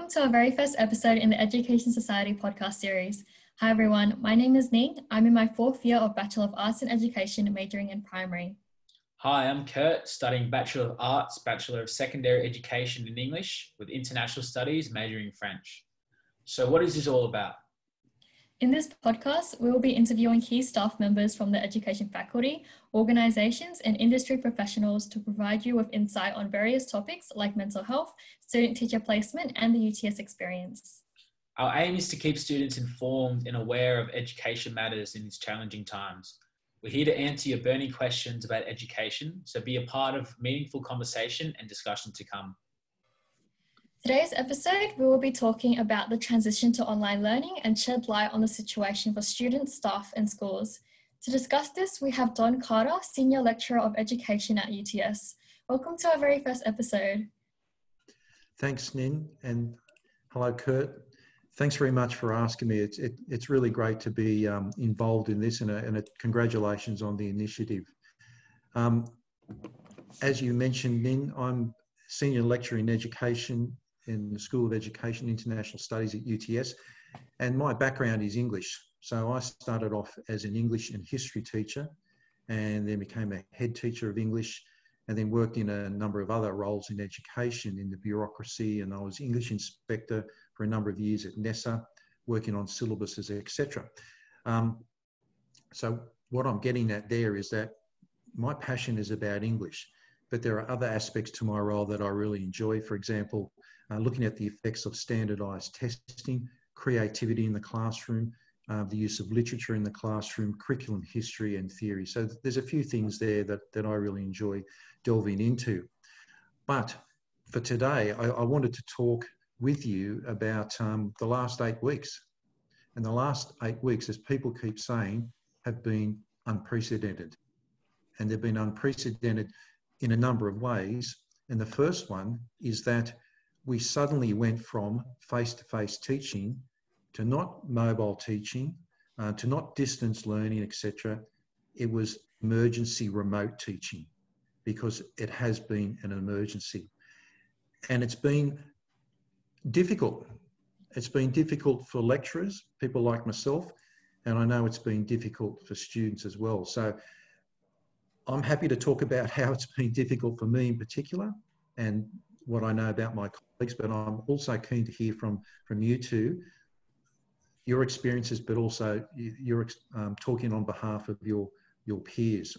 Welcome to our very first episode in the Education Society podcast series. Hi everyone, my name is Ning. I'm in my fourth year of Bachelor of Arts in Education, majoring in primary. Hi, I'm Kurt, studying Bachelor of Arts, Bachelor of Secondary Education in English with International Studies, majoring in French. So what is this all about? In this podcast, we will be interviewing key staff members from the education faculty, organisations and industry professionals to provide you with insight on various topics like mental health, student-teacher placement and the UTS experience. Our aim is to keep students informed and aware of education matters in these challenging times. We're here to answer your burning questions about education, so be a part of meaningful conversation and discussion to come. Today's episode, we will be talking about the transition to online learning and shed light on the situation for students, staff and schools. To discuss this, we have Don Carter, Senior Lecturer of Education at UTS. Welcome to our very first episode. Thanks, Nin, and hello, Kurt. Thanks very much for asking me. It's really great to be involved in this, and congratulations on the initiative. As you mentioned, Nin, I'm Senior Lecturer in Education in the School of Education International Studies at UTS, and my background is English. So I started off as an English and history teacher and then became a head teacher of English and then worked in a number of other roles in education in the bureaucracy, and I was English inspector for a number of years at NESA, working on syllabuses, etc. So what I'm getting at there is that my passion is about English, but there are other aspects to my role that I really enjoy. For example, looking at the effects of standardised testing, creativity in the classroom, the use of literature in the classroom, curriculum history and theory. So there's a few things there that I really enjoy delving into. But for today, I wanted to talk with you about the last 8 weeks. And the last 8 weeks, as people keep saying, have been unprecedented. And they've been unprecedented in a number of ways. And the first one is that we suddenly went from face-to-face teaching to not mobile teaching, to not distance learning, etc. It was emergency remote teaching because it has been an emergency. And it's been difficult. It's been difficult for lecturers, people like myself, and I know it's been difficult for students as well. So I'm happy to talk about how it's been difficult for me in particular and what I know about my colleagues, but I'm also keen to hear from you two, your experiences, but also you're talking on behalf of your peers.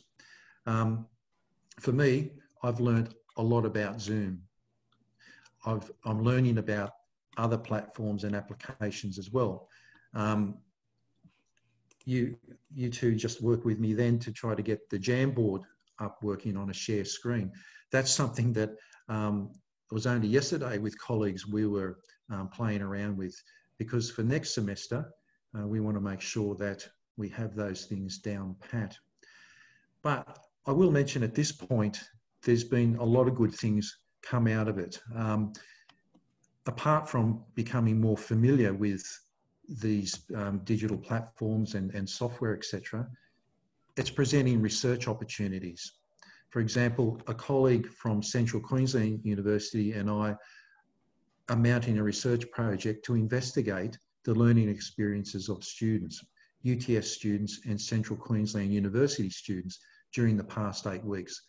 For me, I've learned a lot about Zoom. I'm learning about other platforms and applications as well. You two just work with me then to try to get the Jamboard up working on a share screen. That's something that it was only yesterday with colleagues we were playing around with, because for next semester, we want to make sure that we have those things down pat. But I will mention at this point, there's been a lot of good things come out of it. Apart from becoming more familiar with these digital platforms and software, etc., it's presenting research opportunities. For example, a colleague from Central Queensland University and I are mounting a research project to investigate the learning experiences of students, UTS students and Central Queensland University students during the past 8 weeks,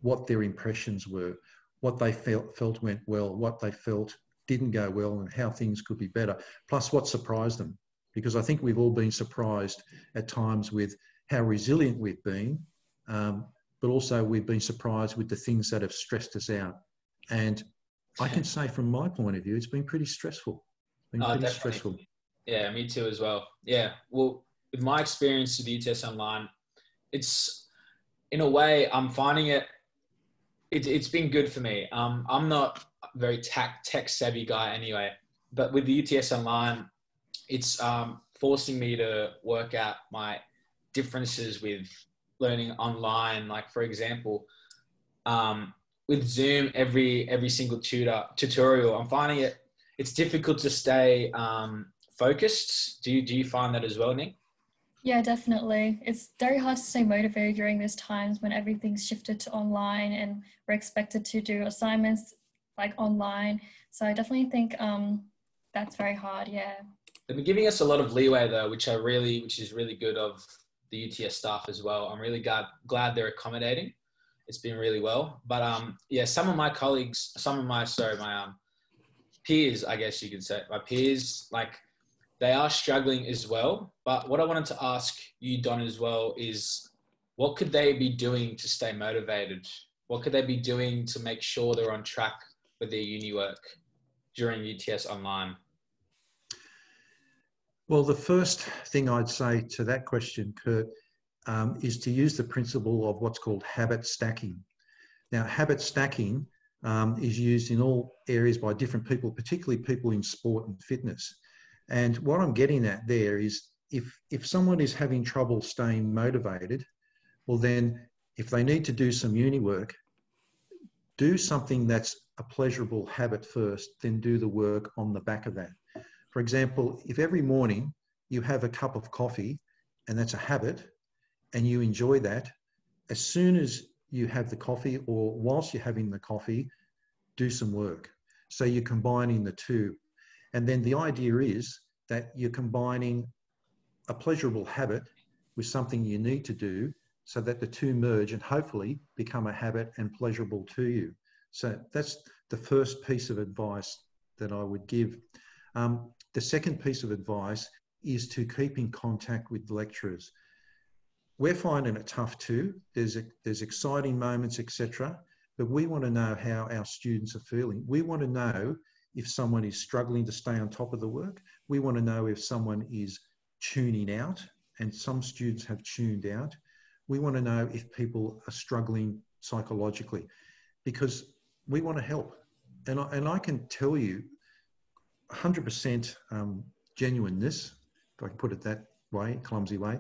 what their impressions were, what they felt went well, what they felt didn't go well, and how things could be better, plus what surprised them. Because I think we've all been surprised at times with how resilient we've been, but also we've been surprised with the things that have stressed us out. And I can say from my point of view, it's been pretty stressful. Stressful. Yeah, me too as well. Yeah, well, with my experience with UTS Online, it's, in a way, I'm finding it's been good for me. I'm not a very tech savvy guy anyway, but with the UTS Online, it's forcing me to work out my differences with learning online. Like, for example, with Zoom, every single tutorial, I'm finding it's difficult to stay focused. Do you find that as well, Nick? Yeah, definitely. It's very hard to stay motivated during these times when everything's shifted to online and we're expected to do assignments like online. So I definitely think That's very hard, yeah. They've been giving us a lot of leeway though, which is really good of the UTS staff as well. I'm really glad they're accommodating. It's been really well. But yeah, some of my colleagues, my peers, I guess you could say, my peers, like they are struggling as well. But what I wanted to ask you, Don, as well is what could they be doing to stay motivated? What could they be doing to make sure they're on track with their uni work during UTS Online? Well, the first thing I'd say to that question, Kurt, is to use the principle of what's called habit stacking. Now, habit stacking is used in all areas by different people, particularly people in sport and fitness. And what I'm getting at there is if someone is having trouble staying motivated, well then, if they need to do some uni work, do something that's a pleasurable habit first, then do the work on the back of that. For example, if every morning you have a cup of coffee and that's a habit and you enjoy that, as soon as you have the coffee or whilst you're having the coffee, do some work. So you're combining the two. And then the idea is that you're combining a pleasurable habit with something you need to do so that the two merge and hopefully become a habit and pleasurable to you. So that's the first piece of advice that I would give. The second piece of advice is to keep in contact with the lecturers. We're finding it tough too. There's exciting moments, etc. But we want to know how our students are feeling. We want to know if someone is struggling to stay on top of the work. We want to know if someone is tuning out, and some students have tuned out. We want to know if people are struggling psychologically, because we want to help. And I can tell you 100% genuineness, if I can put it that way, clumsy way,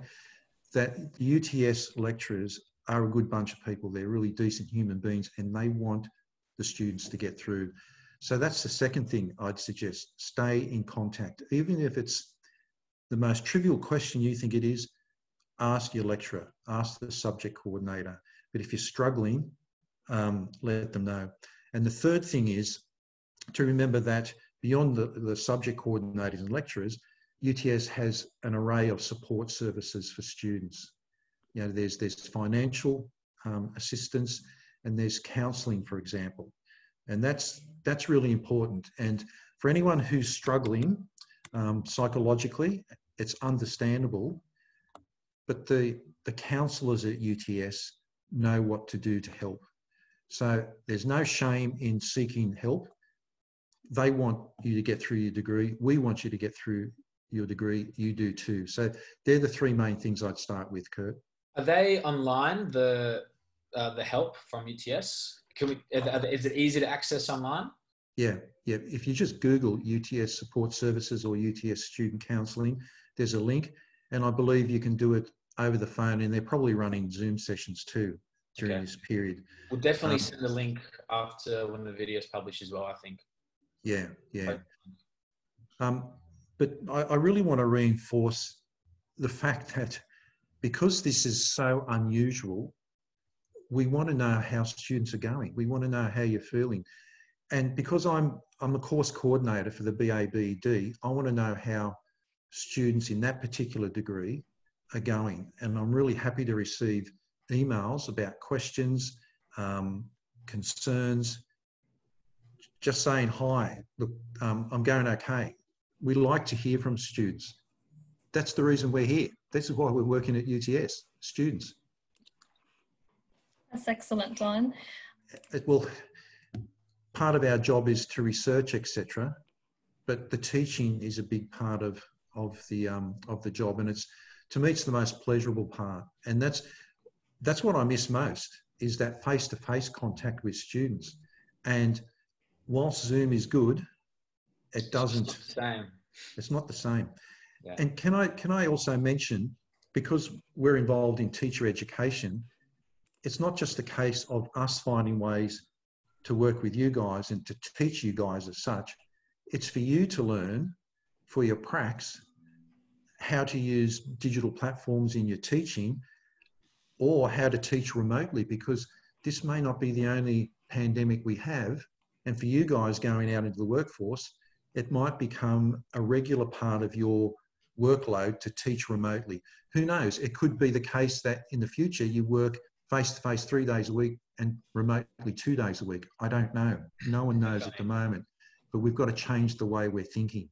that UTS lecturers are a good bunch of people. They're really decent human beings and they want the students to get through. So that's the second thing I'd suggest. Stay in contact. Even if it's the most trivial question you think it is, ask your lecturer, ask the subject coordinator. But if you're struggling, let them know. And the third thing is to remember that beyond the subject coordinators and lecturers, UTS has an array of support services for students. You know, there's financial assistance and there's counselling, for example. And that's really important. And for anyone who's struggling psychologically, it's understandable, but the counsellors at UTS know what to do to help. So there's no shame in seeking help. They want you to get through your degree. We want you to get through your degree. You do too. So they're the three main things I'd start with, Kurt. Are they online, the help from UTS? Is it easy to access online? Yeah. If you just Google UTS support services or UTS student counselling, there's a link, and I believe you can do it over the phone, and they're probably running Zoom sessions too during this period. We'll definitely send the link after when the video is published as well, I think. Yeah. But I really want to reinforce the fact that because this is so unusual, we want to know how students are going. We want to know how you're feeling. And because I'm a course coordinator for the BABD, I want to know how students in that particular degree are going. And I'm really happy to receive emails about questions, concerns, just saying, hi, look, I'm going okay. We like to hear from students. That's the reason we're here. This is why we're working at UTS, students. That's excellent, Don. Well, part of our job is to research, etc., but the teaching is a big part of the job, and to me it's the most pleasurable part, and that's what I miss most, is that face-to-face contact with students. And whilst Zoom is good, it's not the same. Yeah. And can I also mention, because we're involved in teacher education, it's not just a case of us finding ways to work with you guys and to teach you guys as such. It's for you to learn for your pracs how to use digital platforms in your teaching, or how to teach remotely, because this may not be the only pandemic we have. And for you guys going out into the workforce, it might become a regular part of your workload to teach remotely. Who knows? It could be the case that in the future you work face-to-face 3 days a week and remotely 2 days a week. I don't know. No one knows at the moment, but we've got to change the way we're thinking.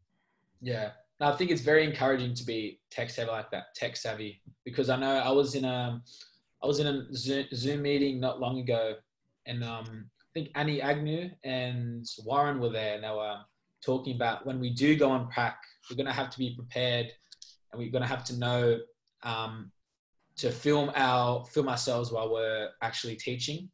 Yeah. I think it's very encouraging to be tech savvy like that, tech savvy, because I know I was in a Zoom meeting not long ago, and I think Annie Agnew and Warren were there, and they were talking about when we do go on prac, we're going to have to be prepared, and we're going to have to know to film ourselves while we're actually teaching.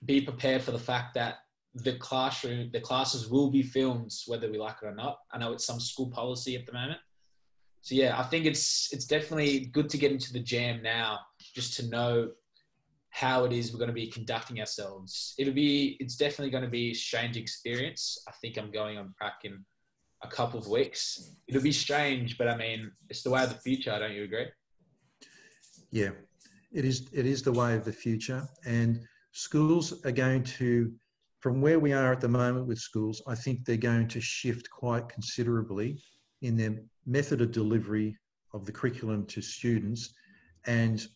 Be prepared for the fact that the classes will be filmed whether we like it or not. I know it's some school policy at the moment. So yeah, I think it's definitely good to get into the jam now, just to know how it is we're going to be conducting ourselves. It's definitely going to be a strange experience. I think I'm going on prac in a couple of weeks. It'll be strange, but I mean, it's the way of the future. Don't you agree? Yeah, it is the way of the future, and schools are going to, from where we are at the moment with schools, I think they're going to shift quite considerably in their method of delivery of the curriculum to students, and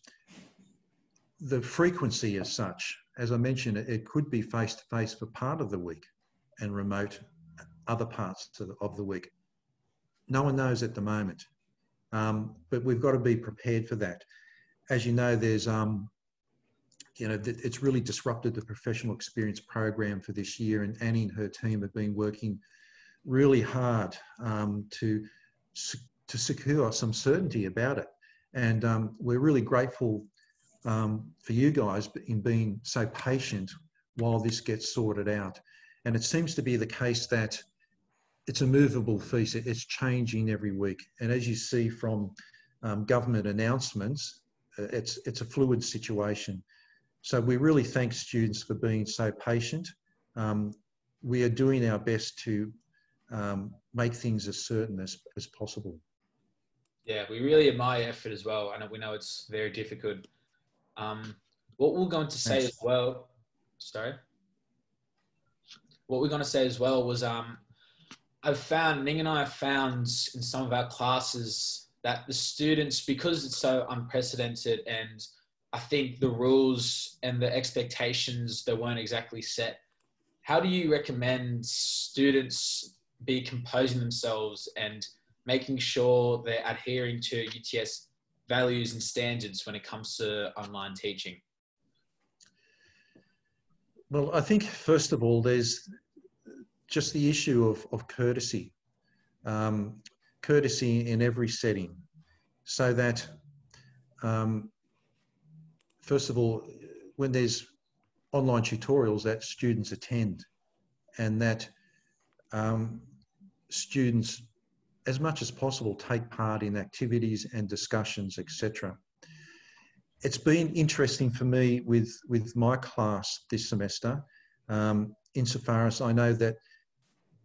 the frequency as such. As I mentioned, it could be face-to-face for part of the week and remote other parts of the week. No one knows at the moment, but we've got to be prepared for that. As you know, there's it's really disrupted the professional experience program for this year, and Annie and her team have been working really hard to secure some certainty about it. And we're really grateful for you guys in being so patient while this gets sorted out. And it seems to be the case that it's a movable feast. It's changing every week. And as you see from government announcements, it's a fluid situation. So we really thank students for being so patient. We are doing our best to make things as certain as possible. Yeah, we really admire your effort as well. And we know it's very difficult. What we're going to say as well, what we're going to say as well was Ning and I have found in some of our classes that the students, because it's so unprecedented, and I think the rules and the expectations, they weren't exactly set. How do you recommend students be composing themselves and making sure they're adhering to UTS values and standards when it comes to online teaching? Well, I think first of all, there's just the issue of courtesy. Courtesy in every setting, so that first of all, when there's online tutorials, that students attend, and that students, as much as possible, take part in activities and discussions, etc. It's been interesting for me with my class this semester, insofar as I know that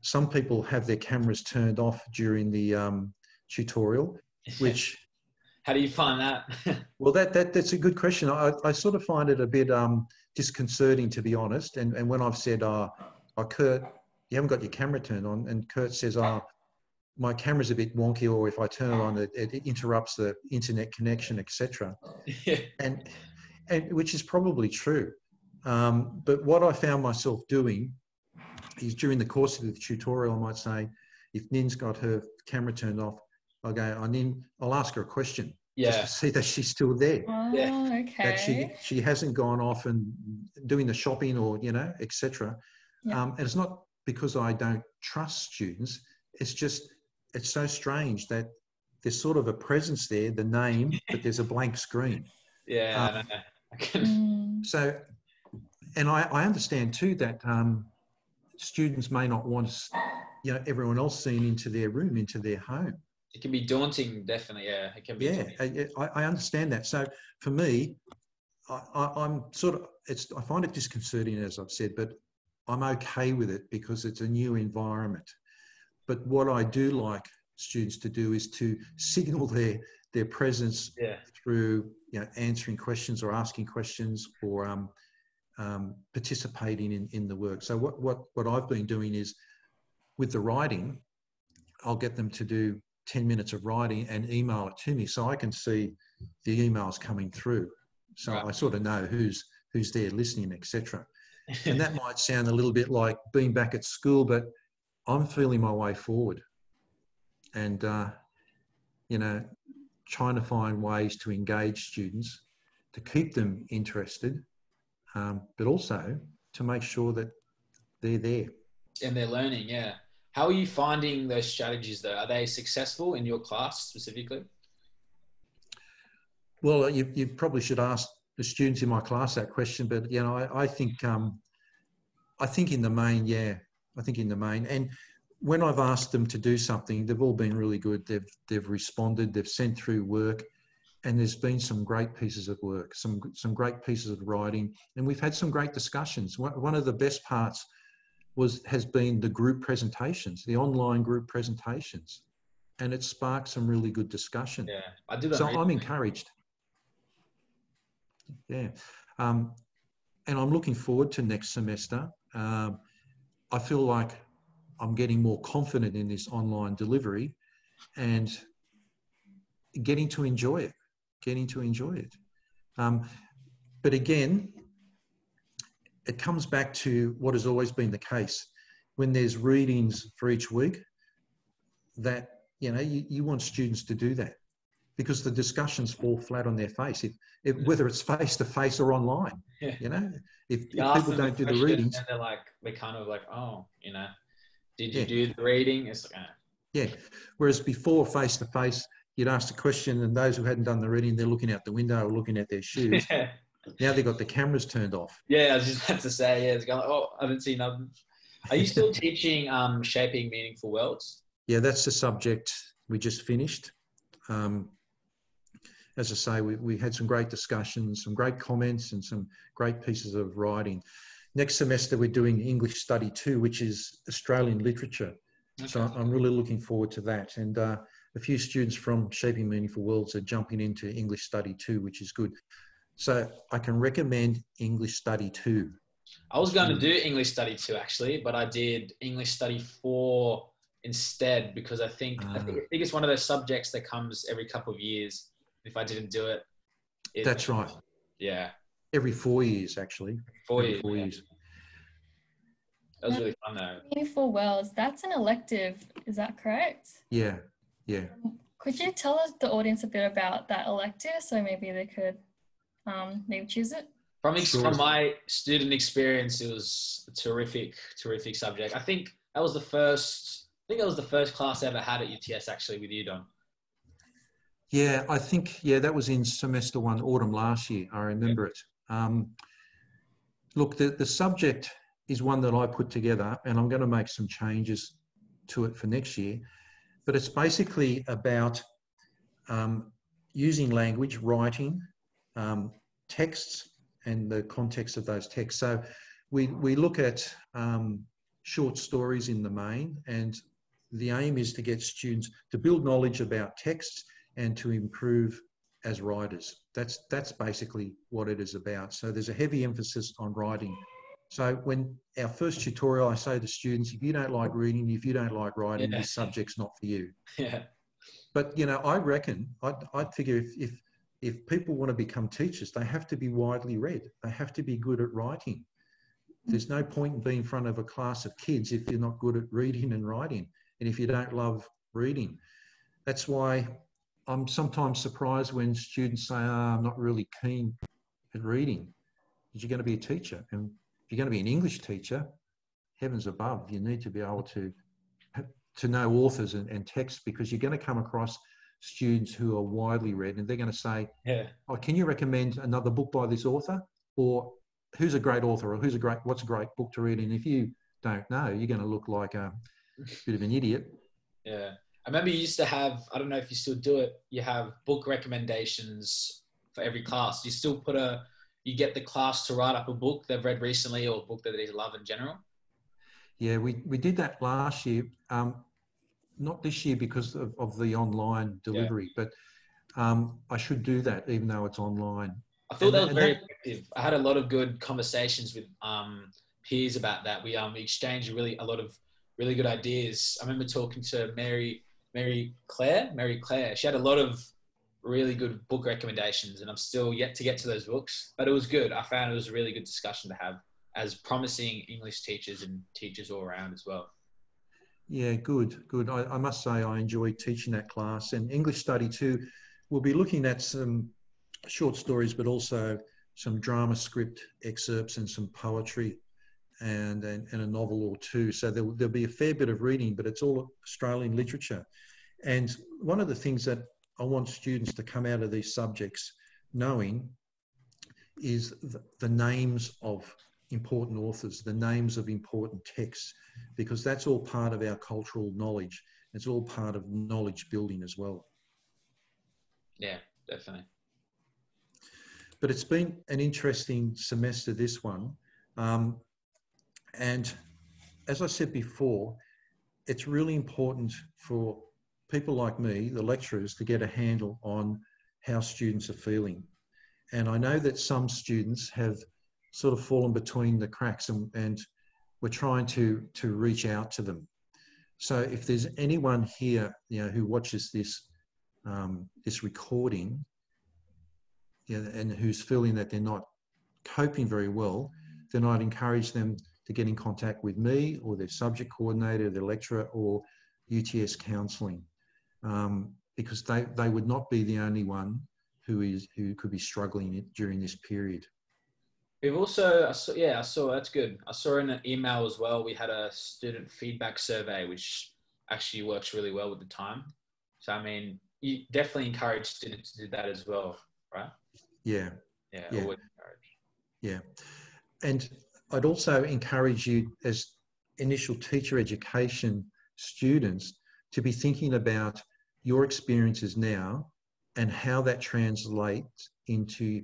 some people have their cameras turned off during the tutorial, which... How do you find that? Well, that's a good question. I sort of find it a bit disconcerting, to be honest. And when I've said, Kurt, you haven't got your camera turned on, and Kurt says, my camera's a bit wonky, or if I turn it on, it interrupts the internet connection, etc. Yeah. And which is probably true. But what I found myself doing is during the course of the tutorial, I might say, if Nin's got her camera turned off, I'll go, Nin, I'll ask her a question. Yeah. Just to see that she's still there. Oh, yeah. Okay. That she hasn't gone off and doing the shopping or, etc. Yeah. And it's not because I don't trust students. It's just, it's so strange that there's sort of a presence there, the name, but there's a blank screen. Yeah. So, and I understand too that students may not want everyone else seen into their room, into their home. It can be daunting, definitely. Yeah, it can be. Yeah, I understand that. So for me, I'm sort of, I find it disconcerting, as I've said, but I'm okay with it because it's a new environment. But what I do like students to do is to signal their presence through answering questions or asking questions or participating in the work. So what I've been doing is, with the writing, I'll get them to do 10 minutes of writing and email it to me so I can see the emails coming through. So I sort of know who's there listening, etc. And that might sound a little bit like being back at school, but I'm feeling my way forward and, you know, trying to find ways to engage students, to keep them interested, but also to make sure that they're there. And they're learning, yeah. How are you finding those strategies though? Are they successful in your class specifically? Well, you probably should ask the students in my class that question, but you know, I think in the main, yeah, I think in the main. And when I've asked them to do something, they've all been really good. They've responded. They've sent through work, and there's been some great pieces of work, some great pieces of writing, and we've had some great discussions. One of the best parts has been the group presentations, the online group presentations, and it sparked some really good discussion. Yeah, I did that. So I'm encouraged. Yeah, and I'm looking forward to next semester. I feel like I'm getting more confident in this online delivery and getting to enjoy it. But again, it comes back to what has always been the case. When there's readings for each week, that, you know, you want students to do that because the discussions fall flat on their face, whether it's face-to-face or online. Yeah. You know, if people don't do the readings. And they're kind of like, oh, you know, did you do the reading? It's like, Yeah. Whereas before, face-to-face, you'd ask the question and those who hadn't done the reading, they're looking out the window or looking at their shoes. Yeah. Now they've got the cameras turned off. Yeah, I was just about to say, yeah, it's going like, oh, I haven't seen nothing. Are you still teaching Shaping Meaningful Worlds? Yeah, that's the subject we just finished. As I say, we had some great discussions, some great comments and some great pieces of writing. Next semester, we're doing English Study 2, which is Australian literature. Okay. So I'm really looking forward to that. And a few students from Shaping Meaningful Worlds are jumping into English Study 2, which is good. So I can recommend English Study 2. I was going to do English Study 2 actually, but I did English Study 4 instead because I think it's one of those subjects that comes every couple of years. If I didn't do it. That's right. Yeah. Every 4 years, actually. Four years. That was really fun though. Meaningful Worlds, that's an elective, is that correct? Yeah. Could you tell us, the audience, a bit about that elective so maybe they could maybe choose it? From my student experience, it was a terrific subject. I think that was the first class I ever had at UTS actually with you, Don. Yeah, I think, that was in semester 1, autumn last year. I remember it. Look, the subject is one that I put together and I'm going to make some changes to it for next year. But it's basically about using language, writing, texts and the context of those texts. So we look at short stories in the main, and the aim is to get students to build knowledge about texts and to improve as writers. That's basically what it is about. So there's a heavy emphasis on writing. So when our first tutorial, I say to students, if you don't like reading, if you don't like writing, this subject's not for you. Yeah. But, you know, I reckon, I'd figure if people want to become teachers, they have to be widely read. They have to be good at writing. There's no point in being in front of a class of kids if you're not good at reading and writing, and if you don't love reading. That's why I'm sometimes surprised when students say, I'm not really keen at reading. Because you're going to be a teacher. And if you're going to be an English teacher, heavens above, you need to be able to know authors and texts, because you're going to come across students who are widely read and they're going to say, oh, can you recommend another book by this author? Or who's a great author? Or what's a great book to read? And if you don't know, you're going to look like a bit of an idiot. Yeah. I remember you used to have, I don't know if you still do it, you have book recommendations for every class. You get the class to write up a book they've read recently or a book that they love in general? Yeah, we did that last year. Not this year because of the online delivery, but I should do that even though it's online. I thought that was very effective. I had a lot of good conversations with peers about that. We exchanged a lot of really good ideas. I remember talking to Mary Claire. She had a lot of really good book recommendations, and I'm still yet to get to those books, but it was good. I found it was a really good discussion to have as promising English teachers and teachers all around as well. Yeah, good. I must say I enjoyed teaching that class, and English study too. We'll be looking at some short stories, but also some drama script excerpts and some poetry and a novel or two. So there'll be a fair bit of reading, but it's all Australian literature. And one of the things that I want students to come out of these subjects knowing is the names of important authors, the names of important texts, because that's all part of our cultural knowledge. It's all part of knowledge building as well. Yeah, definitely. But it's been an interesting semester, this one. And as I said before, it's really important for people like me, the lecturers, to get a handle on how students are feeling. And I know that some students have sort of fallen between the cracks, and we're trying to reach out to them. So if there's anyone here, who watches this this recording, and who's feeling that they're not coping very well, then I'd encourage them to get in contact with me or their subject coordinator, their lecturer, or UTS counselling, because they would not be the only one who could be struggling during this period. We've also, I saw, that's good. I saw in an email as well, we had a student feedback survey, which actually works really well with the time. So, I mean, you definitely encourage students to do that as well, right? Yeah. Yeah. Always encourage. Yeah. And I'd also encourage you as initial teacher education students to be thinking about your experiences now and how that translates into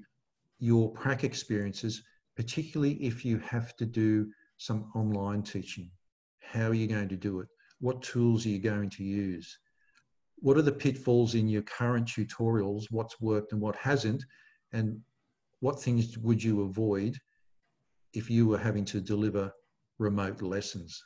your prac experiences, particularly if you have to do some online teaching. How are you going to do it? What tools are you going to use? What are the pitfalls in your current tutorials? What's worked and what hasn't? And what things would you avoid if you were having to deliver remote lessons?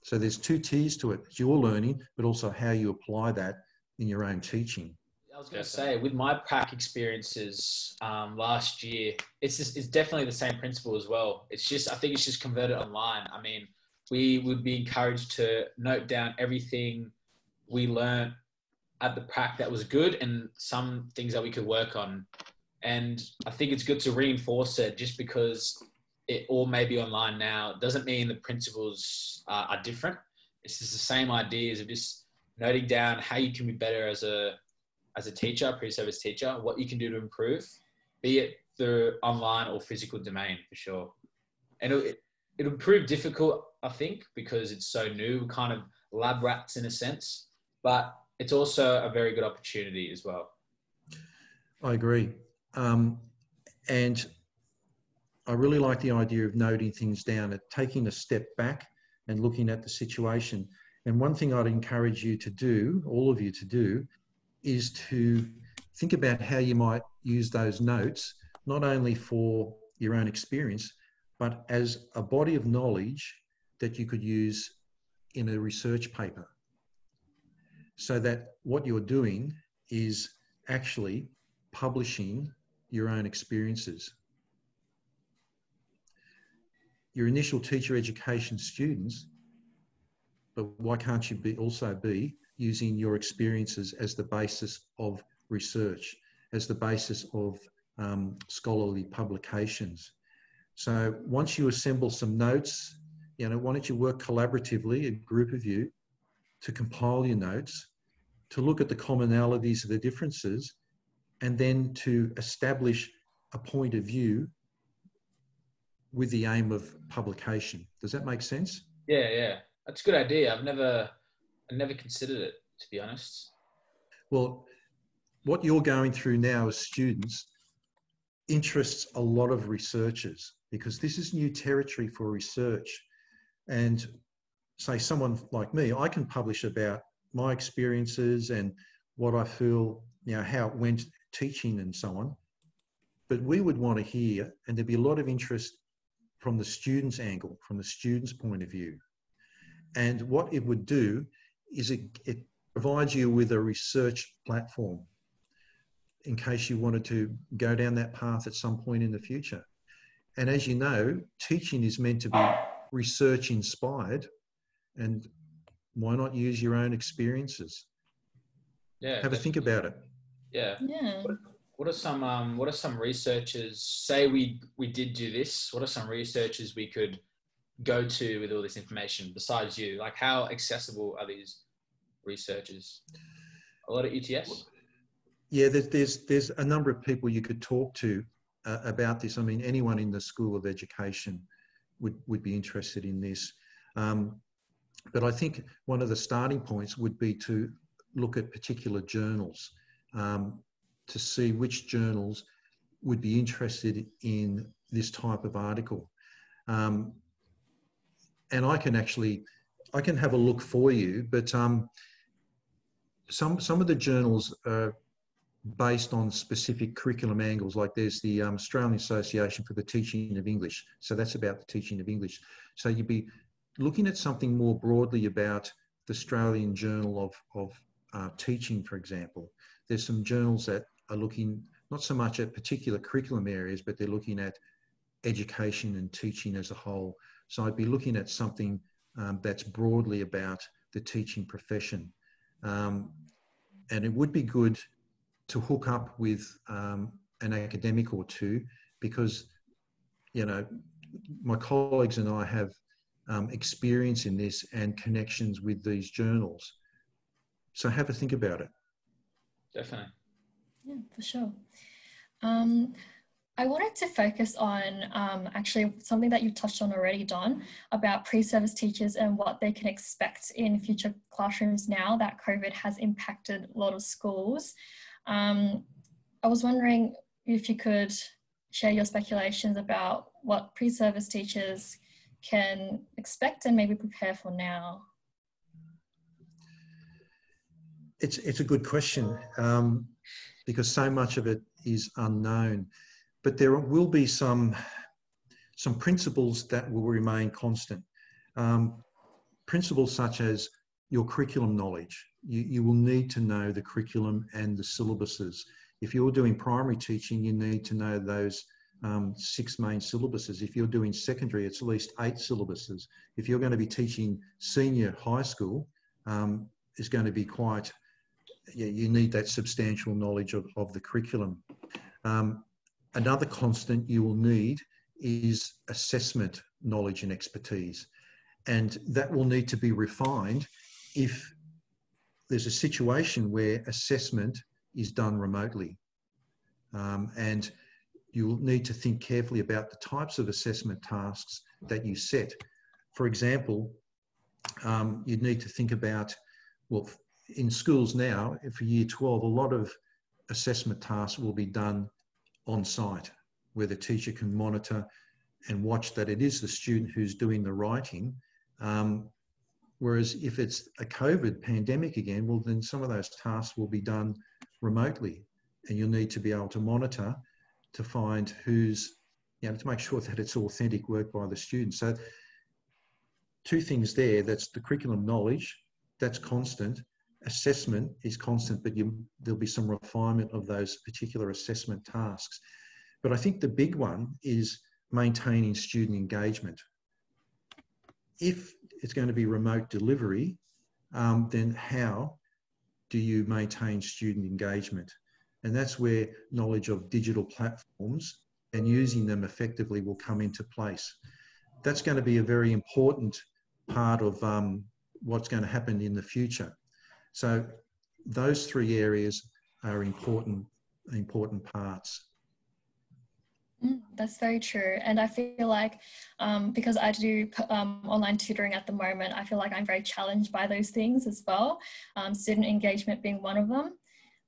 So there's two tiers to it. It's your learning, but also how you apply that in your own teaching. I was going to say, with my prac experiences last year, it's definitely the same principle as well. I think it's just converted online. I mean, we would be encouraged to note down everything we learned at the prac that was good and some things that we could work on. And I think it's good to reinforce it. Just because it all may be online now doesn't mean the principles are different. It's just the same ideas of just noting down how you can be better as a teacher, pre-service teacher, what you can do to improve, be it through online or physical domain, for sure. And it'll prove difficult, I think, because it's so new, kind of lab rats in a sense, but it's also a very good opportunity as well. I agree. And I really like the idea of noting things down, and taking a step back and looking at the situation. And one thing I'd encourage you to do, all of you to do, is to think about how you might use those notes, not only for your own experience, but as a body of knowledge that you could use in a research paper. So that what you're doing is actually publishing your own experiences. Your initial teacher education students, but why can't you also be using your experiences as the basis of research, as the basis of scholarly publications? So once you assemble some notes, why don't you work collaboratively, a group of you, to compile your notes, to look at the commonalities of the differences, and then to establish a point of view with the aim of publication. Does that make sense? Yeah. That's a good idea. I never considered it, to be honest. Well, what you're going through now as students interests a lot of researchers, because this is new territory for research. And say someone like me, I can publish about my experiences and what I feel, how it went teaching and so on. But we would want to hear, and there'd be a lot of interest from the student's angle, from the student's point of view. And what it would do is it provides you with a research platform in case you wanted to go down that path at some point in the future. And as you know, teaching is meant to be research inspired, and why not use your own experiences? Yeah. Have a think about it. Yeah. Yeah. What are some researchers, say we did do this, what are some researchers we could go to with all this information besides you? Like, how accessible are these researchers? A lot of ETS? Yeah, there's a number of people you could talk to about this. I mean, anyone in the School of Education would be interested in this. But I think one of the starting points would be to look at particular journals, to see which journals would be interested in this type of article. And I can have a look for you, but some of the journals are based on specific curriculum angles, like there's the Australian Association for the Teaching of English. So that's about the teaching of English. So you'd be looking at something more broadly about the Australian Journal of Teaching, for example. There's some journals that are looking not so much at particular curriculum areas, but they're looking at education and teaching as a whole. So I'd be looking at something that's broadly about the teaching profession. And it would be good to hook up with an academic or two, because, you know, my colleagues and I have experience in this and connections with these journals. So have a think about it. Definitely. Yeah, for sure. I wanted to focus on actually something that you touched on already, Don, about pre-service teachers and what they can expect in future classrooms now that COVID has impacted a lot of schools. I was wondering if you could share your speculations about what pre-service teachers can expect and maybe prepare for now. It's a good question, because so much of it is unknown. But there will be some principles that will remain constant. Principles such as your curriculum knowledge. You will need to know the curriculum and the syllabuses. If you're doing primary teaching, you need to know those 6 main syllabuses. If you're doing secondary, it's at least 8 syllabuses. If you're going to be teaching senior high school, it's going to be quite, you need that substantial knowledge of the curriculum. Another constant you will need is assessment knowledge and expertise. And that will need to be refined if there's a situation where assessment is done remotely. And you'll need to think carefully about the types of assessment tasks that you set. For example, you'd need to think about, well, in schools now, for year 12, a lot of assessment tasks will be done on site, where the teacher can monitor and watch that it is the student who's doing the writing. Whereas if it's a COVID pandemic again, well, then some of those tasks will be done remotely, and you'll need to be able to monitor to find who's, to make sure that it's authentic work by the student. So 2 things there, that's the curriculum knowledge, that's constant. Assessment is constant, but there'll be some refinement of those particular assessment tasks. But I think the big one is maintaining student engagement. If it's going to be remote delivery, then how do you maintain student engagement? And that's where knowledge of digital platforms and using them effectively will come into place. That's going to be a very important part of what's going to happen in the future. So those 3 areas are important parts. That's very true. And I feel like because I do online tutoring at the moment, I feel like I'm very challenged by those things as well. Student engagement being one of them.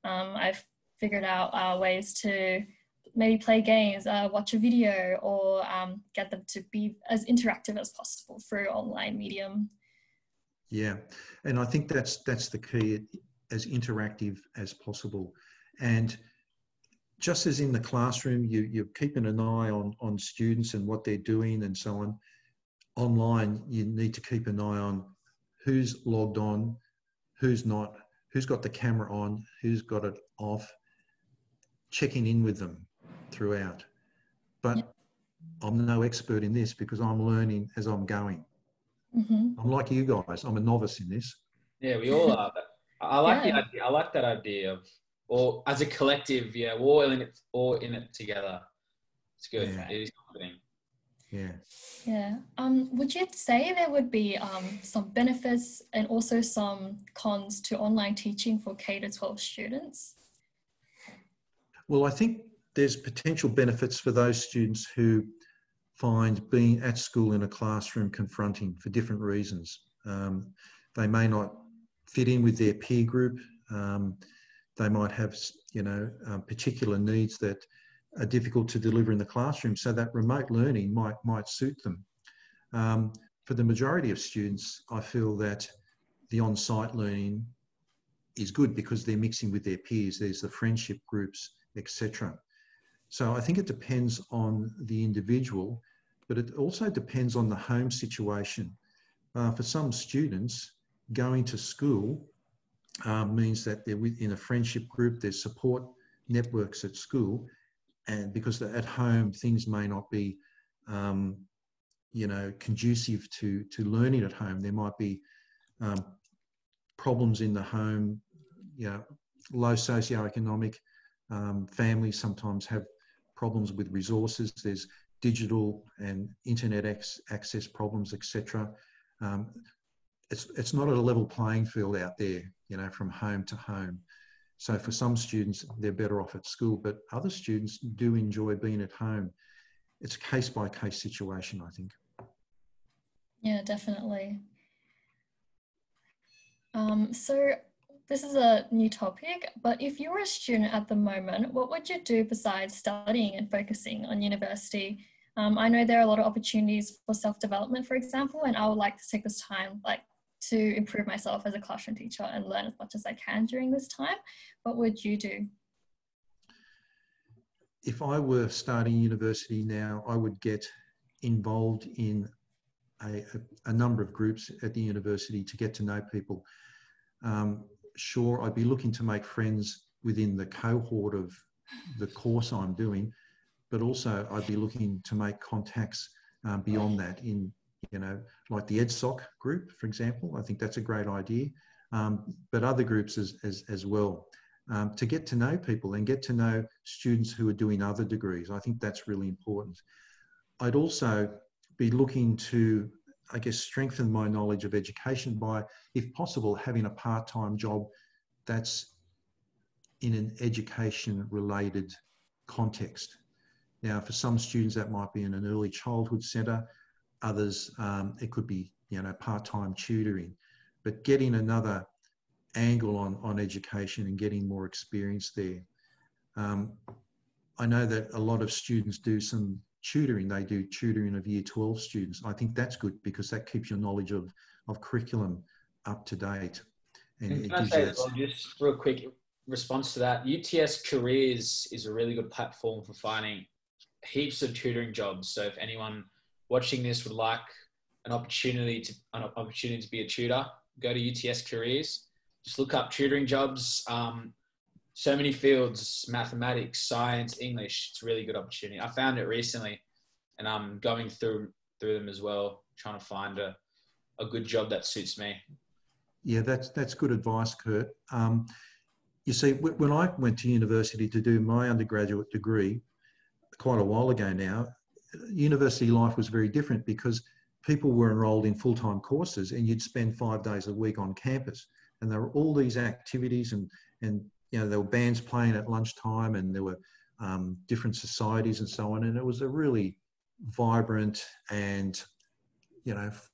I've figured out ways to maybe play games, watch a video, or get them to be as interactive as possible through online medium. Yeah, and I think that's the key, as interactive as possible. And just as in the classroom, you're keeping an eye on students and what they're doing and so on. Online, you need to keep an eye on who's logged on, who's not, who's got the camera on, who's got it off, checking in with them throughout. But I'm no expert in this because I'm learning as I'm going. I'm like you guys. I'm a novice in this. Yeah, we all are. I like the idea. I like that idea of, or as a collective, we're all in it together. It's good. Yeah. It is comforting. Yeah. Yeah. Would you say there would be some benefits and also some cons to online teaching for K-12 students? Well, I think there's potential benefits for those students who find being at school in a classroom confronting for different reasons. They may not fit in with their peer group. They might have, particular needs that are difficult to deliver in the classroom, so that remote learning might suit them. For the majority of students, I feel that the on-site learning is good because they're mixing with their peers. There's the friendship groups, etc. So I think it depends on the individual, but it also depends on the home situation. For some students, going to school means that they're within a friendship group, there's support networks at school, and because they're at home, things may not be, conducive to learning at home. There might be problems in the home, low socioeconomic families sometimes have problems with resources. There's digital and internet access problems, etc. It's not at a level playing field out there, from home to home. So for some students, they're better off at school, but other students do enjoy being at home. It's a case-by-case situation, I think. Yeah, definitely. So this is a new topic, but if you were a student at the moment, what would you do besides studying and focusing on university? I know there are a lot of opportunities for self-development, for example, and I would like to take this time to improve myself as a classroom teacher and learn as much as I can during this time. What would you do? If I were starting university now, I would get involved in a number of groups at the university to get to know people. Sure, I'd be looking to make friends within the cohort of the course I'm doing, but also I'd be looking to make contacts beyond that in, like the EdSoc group, for example. I think that's a great idea, but other groups as well, to get to know people and get to know students who are doing other degrees. I think that's really important. I'd also be looking to, I guess, strengthen my knowledge of education by, if possible, having a part-time job that's in an education-related context. Now, for some students, that might be in an early childhood centre. Others, it could be, part-time tutoring. But getting another angle on education and getting more experience there. I know that a lot of students do some tutoring. They do tutoring of Year 12 students. I think that's good because that keeps your knowledge of curriculum up to date. And it gives you that... Just real quick response to that, UTS Careers is a really good platform for finding heaps of tutoring jobs. So if anyone watching this would like an opportunity to be a tutor, go to UTS Careers. Just look up tutoring jobs. So many fields: mathematics, science, English. It's a really good opportunity. I found it recently, and I'm going through them as well, trying to find a good job that suits me. Yeah, that's good advice, Kurt. You see, when I went to university to do my undergraduate degree, quite a while ago now, university life was very different because people were enrolled in full-time courses and you'd spend 5 days a week on campus. And there were all these activities and there were bands playing at lunchtime and there were different societies and so on. And it was a really vibrant and,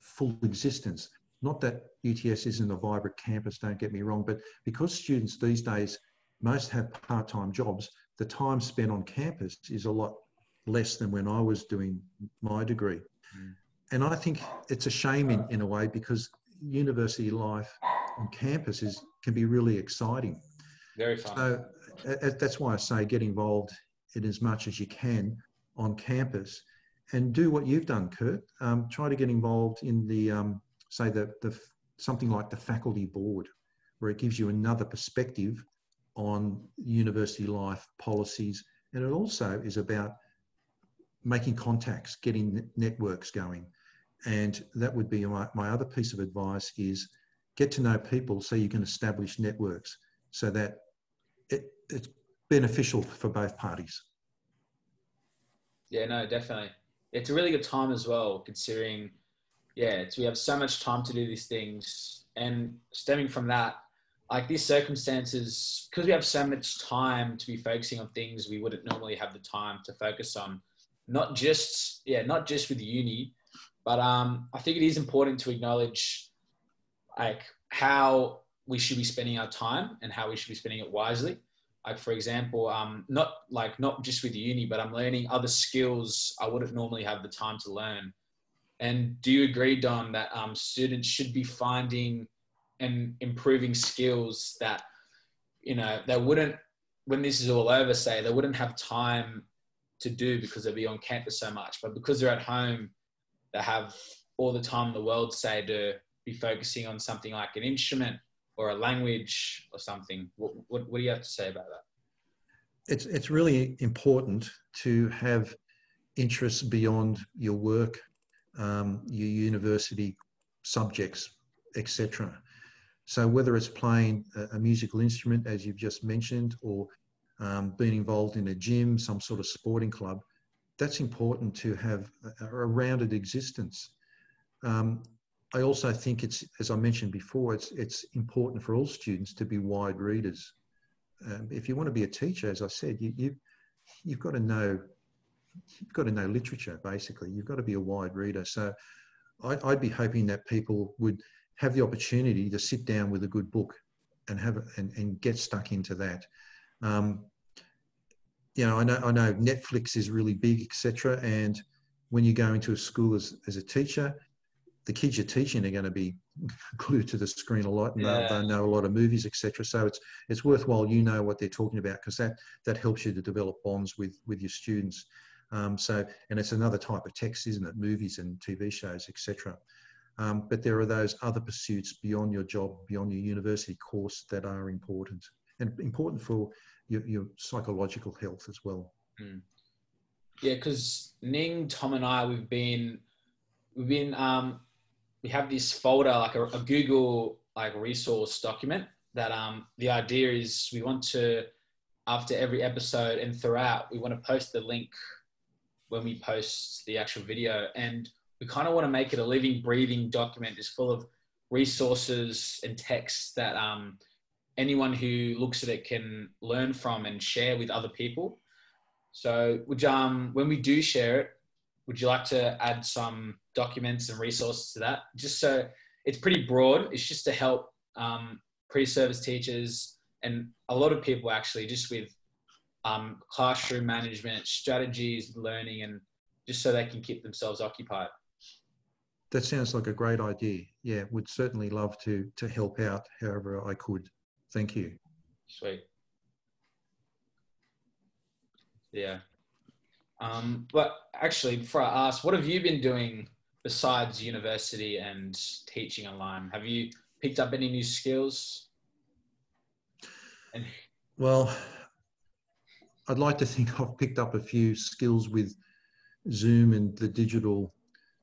full existence. Not that UTS isn't a vibrant campus, don't get me wrong, but because students these days, most have part-time jobs, the time spent on campus is a lot less than when I was doing my degree. Mm. And I think it's a shame in a way because university life on campus can be really exciting. Very fun. So that's why I say get involved in as much as you can on campus and do what you've done, Kurt. Try to get involved in the, say, the something like the faculty board, where it gives you another perspective on university life, policies, and it also is about making contacts, getting networks going. And that would be my other piece of advice is get to know people so you can establish networks so that it's beneficial for both parties. Yeah, no, definitely. It's a really good time as well, considering, we have so much time to do these things. And stemming from that, like these circumstances, because we have so much time to be focusing on things we wouldn't normally have the time to focus on, not just with uni, but I think it is important to acknowledge like how we should be spending our time and how we should be spending it wisely. Like, for example, not just with uni, but I'm learning other skills I wouldn't normally have the time to learn. And do you agree, Don, that students should be finding and improving skills that, they wouldn't, when this is all over, say, they wouldn't have time to do because they'll be on campus so much, but because they're at home, they have all the time in the world, say, to be focusing on something like an instrument or a language or something. What do you have to say about that? It's really important to have interests beyond your work, your university subjects, etc. So whether it's playing a musical instrument, as you've just mentioned, or being involved in a gym, some sort of sporting club, that's important to have a rounded existence. I also think it's, as I mentioned before, it's important for all students to be wide readers. If you want to be a teacher, as I said, you've got to know literature. Basically, you've got to be a wide reader. So I'd be hoping that people would have the opportunity to sit down with a good book and get stuck into that. I know Netflix is really big, etc. And when you go into a school as a teacher, the kids you're teaching are going to be glued to the screen a lot, and they know a lot of movies, etc. So it's worthwhile what they're talking about, because that helps you to develop bonds with your students. And it's another type of text, isn't it? Movies and TV shows, etc. But there are those other pursuits beyond your job, beyond your university course, that are important, and important for your psychological health as well. Yeah, because Ning, Tom, and I, we have this folder, like a Google resource document that the idea is we want to, after every episode and throughout, we want to post the link when we post the actual video, and we kind of want to make it a living, breathing document just full of resources and texts that anyone who looks at it can learn from and share with other people. So when we do share it, would you like to add some documents and resources to that? Just so it's pretty broad. It's just to help pre-service teachers and a lot of people actually, just with classroom management, strategies, learning, and just so they can keep themselves occupied. That sounds like a great idea. Yeah, would certainly love to help out however I could. Thank you. Sweet. Yeah. But actually, before I ask, what have you been doing besides university and teaching online? Have you picked up any new skills? Well, I'd like to think I've picked up a few skills with Zoom and the digital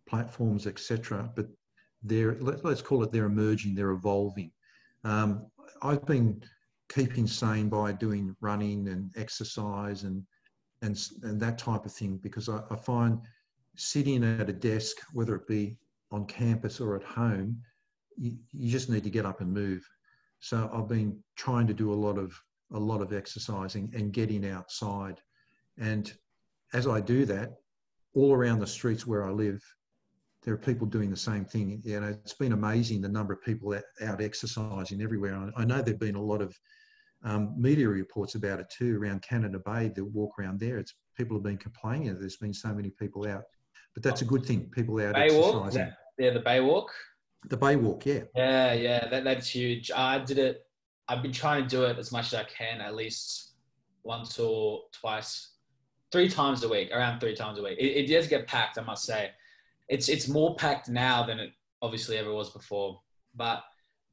platforms, etc. But let's call it, they're emerging, they're evolving. I've been keeping sane by doing running and exercise and that type of thing, because I find sitting at a desk, whether it be on campus or at home, you just need to get up and move. So I've been trying to do a lot of exercising and getting outside. And as I do that, all around the streets where I live, there are people doing the same thing. It's been amazing, the number of people out exercising everywhere. I know there've been a lot of media reports about it too, around Canada Bay, the walk around there. People have been complaining that there's been so many people out, but that's a good thing. People out exercising. Yeah, the Bay Walk. The Bay Walk, yeah. Yeah, that's huge. I did it. I've been trying to do it as much as I can, at least once or twice, 3 times a week, around 3 times a week. It does get packed, I must say. It's more packed now than it obviously ever was before. But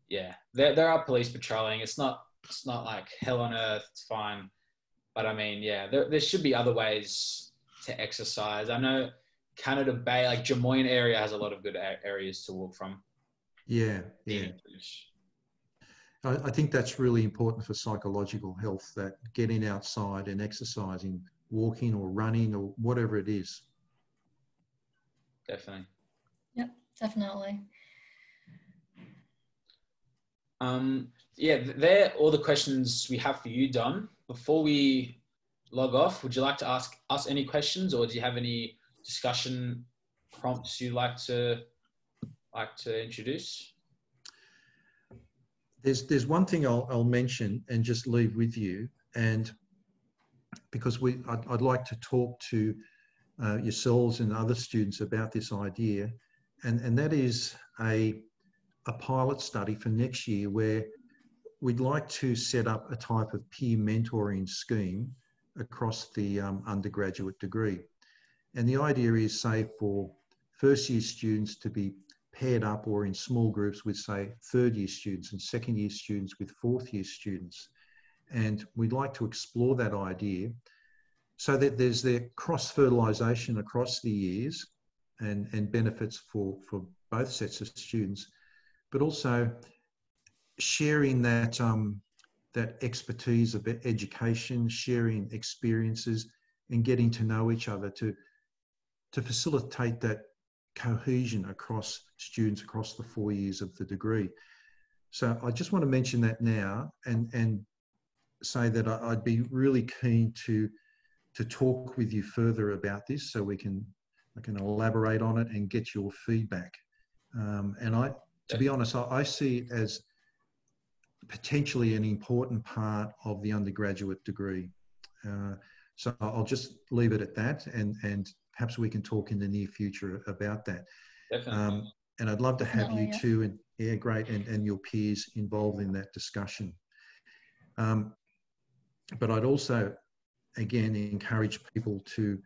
yeah, there are police patrolling. It's not like hell on earth. It's fine. But I mean, yeah, there should be other ways to exercise. I know Canada Bay, like Jemoyne area, has a lot of good areas to walk from. Yeah. I think that's really important for psychological health, that getting outside and exercising, walking or running or whatever it is. Definitely. Yep, definitely. Yeah, they're all the questions we have for you, Don. Before we log off, would you like to ask us any questions, or do you have any discussion prompts you'd like to introduce? There's one thing I'll mention and just leave with you, and because I'd like to talk to yourselves and other students about this idea, and that is a pilot study for next year where we'd like to set up a type of peer mentoring scheme across the undergraduate degree. And the idea is, say, for first year students to be paired up or in small groups with, say, third year students, and second year students with fourth year students. And we'd like to explore that idea so that there's the cross-fertilisation across the years and benefits for both sets of students, but also sharing that expertise of education, sharing experiences and getting to know each other to facilitate that cohesion across students across the 4 years of the degree. So I just want to mention that now and say that I'd be really keen to talk with you further about this, so I can elaborate on it and get your feedback. To be honest, I see it as potentially an important part of the undergraduate degree. So I'll just leave it at that, and perhaps we can talk in the near future about that. Definitely. And I'd love to have you too, and yeah, great, and your peers involved in that discussion. But I'd also, again, encourage people to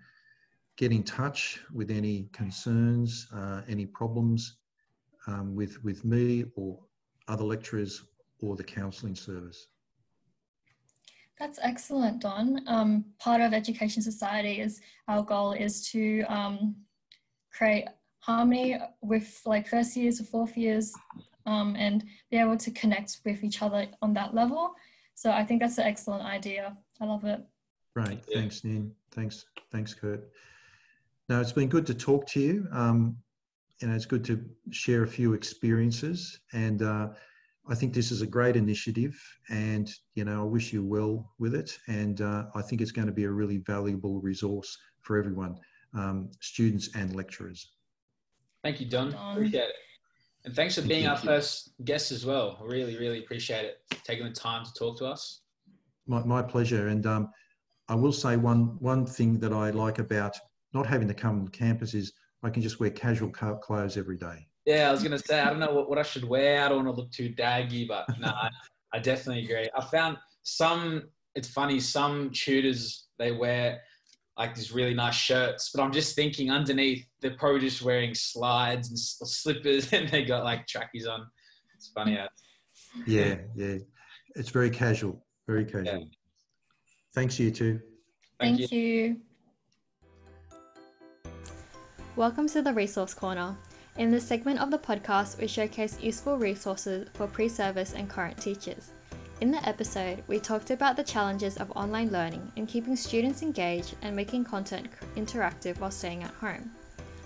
get in touch with any concerns, any problems with me or other lecturers or the counselling service. That's excellent, Don. Part of Education Society our goal is to create harmony with like first years or fourth years and be able to connect with each other on that level. So I think that's an excellent idea. I love it. Great, thanks, Nin. Thanks, Kurt. Now, it's been good to talk to you. It's good to share a few experiences, and I think this is a great initiative, and I wish you well with it, and I think it's going to be a really valuable resource for everyone, students and lecturers. Thank you, Don. Appreciate it. And thanks for being our first guest as well. I really, really appreciate it, taking the time to talk to us. My pleasure. And I will say one thing that I like about not having to come to campus is I can just wear casual clothes every day. Yeah, I was going to say, I don't know what I should wear. I don't want to look too daggy, but no, I definitely agree. I found it's funny, some tutors, they wear like these really nice shirts, but I'm just thinking underneath, they're probably just wearing slides and slippers and they got like trackies on. It's funny. Yeah. It's very casual, very casual. Yeah. Thanks, you too. Thank you. Welcome to the Resource Corner. In this segment of the podcast, we showcase useful resources for pre-service and current teachers. In the episode, we talked about the challenges of online learning and keeping students engaged and making content interactive while staying at home.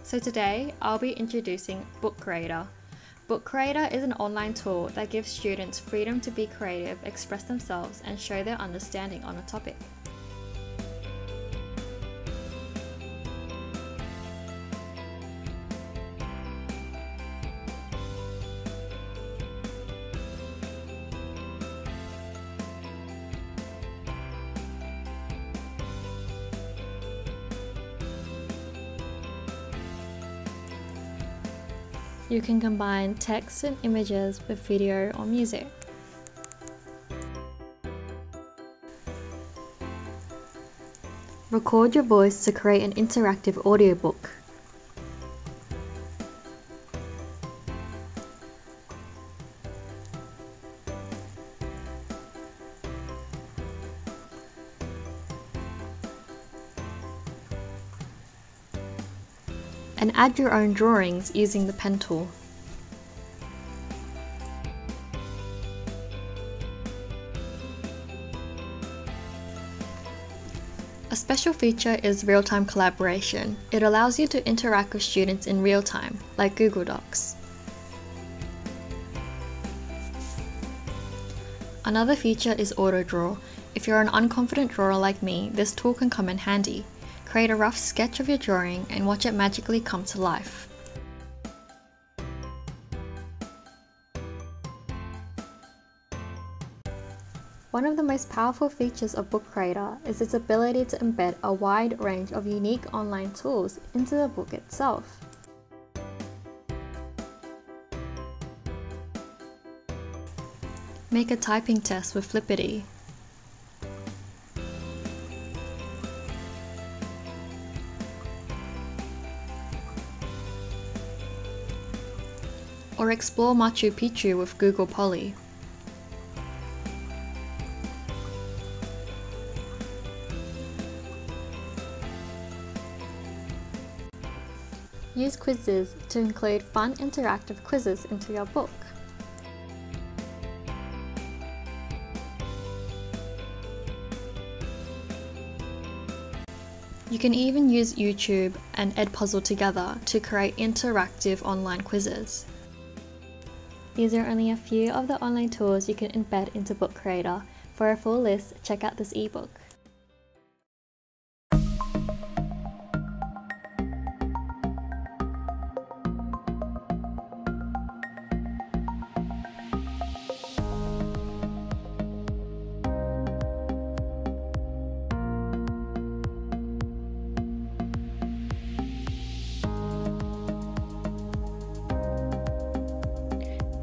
So today, I'll be introducing Book Creator. Book Creator is an online tool that gives students freedom to be creative, express themselves, and show their understanding on a topic. You can combine text and images with video or music. Record your voice to create an interactive audiobook. and add your own drawings using the pen tool. A special feature is real-time collaboration. It allows you to interact with students in real time, like Google Docs. Another feature is AutoDraw. If you're an unconfident drawer like me, this tool can come in handy. Create a rough sketch of your drawing and watch it magically come to life. One of the most powerful features of Book Creator is its ability to embed a wide range of unique online tools into the book itself. Make a typing test with Flippity. Or explore Machu Picchu with Google Poly. Use Quizizz to include fun interactive quizzes into your book. You can even use YouTube and Edpuzzle together to create interactive online quizzes. These are only a few of the online tools you can embed into Book Creator. For a full list, check out this ebook.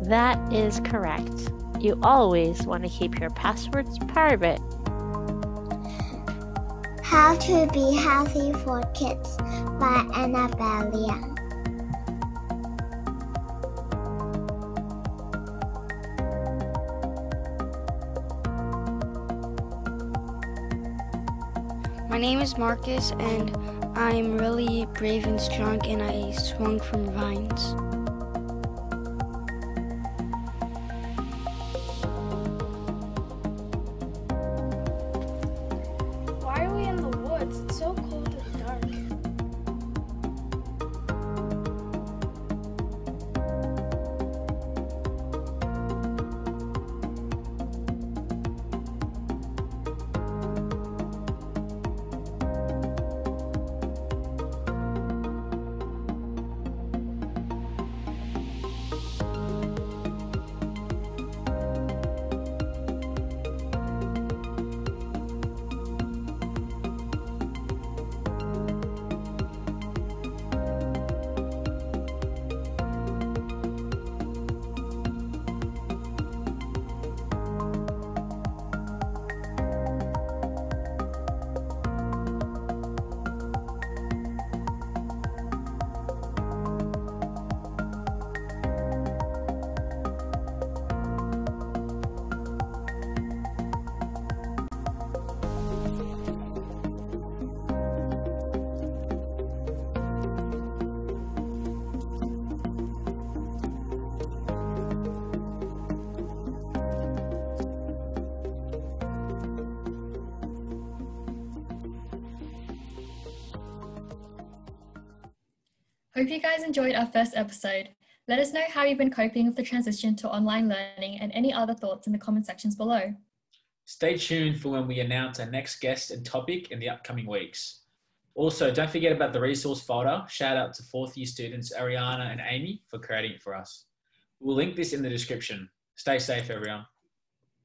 That is correct. You always want to keep your passwords private. How to Be Healthy for Kids by Annabelle Liang. My name is Marcus, and I'm really brave and strong, and I swung from vines. Why are we in the woods? It's so cold and dark. Hope you guys enjoyed our first episode. Let us know how you've been coping with the transition to online learning and any other thoughts in the comment sections below. Stay tuned for when we announce our next guest and topic in the upcoming weeks. Also, don't forget about the resource folder. Shout out to fourth year students Ariana and Amy for creating it for us. We'll link this in the description. Stay safe, everyone.